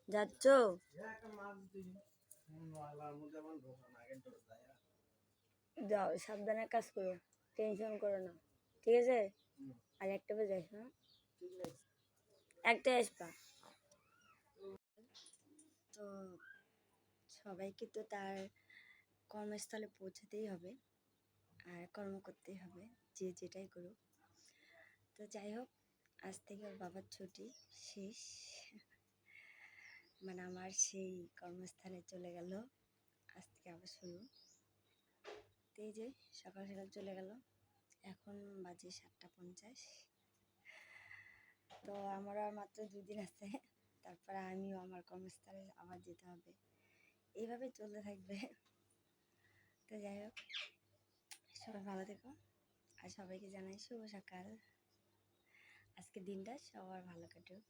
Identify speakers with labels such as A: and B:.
A: যাচ্ছ? যাও, সাবধানে কাজ করো, টেনশন করো না, ঠিক আছে? আর একটা বাজে আসো, হ্যাঁ? একটা আসবা। তো সবাইকে তো তার কর্মস্থলে পৌঁছাতেই হবে আর কর্ম করতেই হবে, যে যেটাই করুক। তো যাই হোক, আজ থেকে ওর বাবার ছুটি শেষ, মানে আমার সেই কর্মস্থানে চলে গেল। আজ থেকে আবার শুরু। তো এই যে সকাল সকাল চলে গেল, এখন বাজে 7:50। তো আমার আর মাত্র 2 দিন আছে, তারপরে আমিও আমার কর্মস্থলে আবার যেতে হবে। এইভাবে চলতে থাকবে। তো যাই হোক, সবাই ভালো থেকো আর সবাইকে জানাই শুভ সকাল। আজকে দিনটা সবার ভালো কাটুক।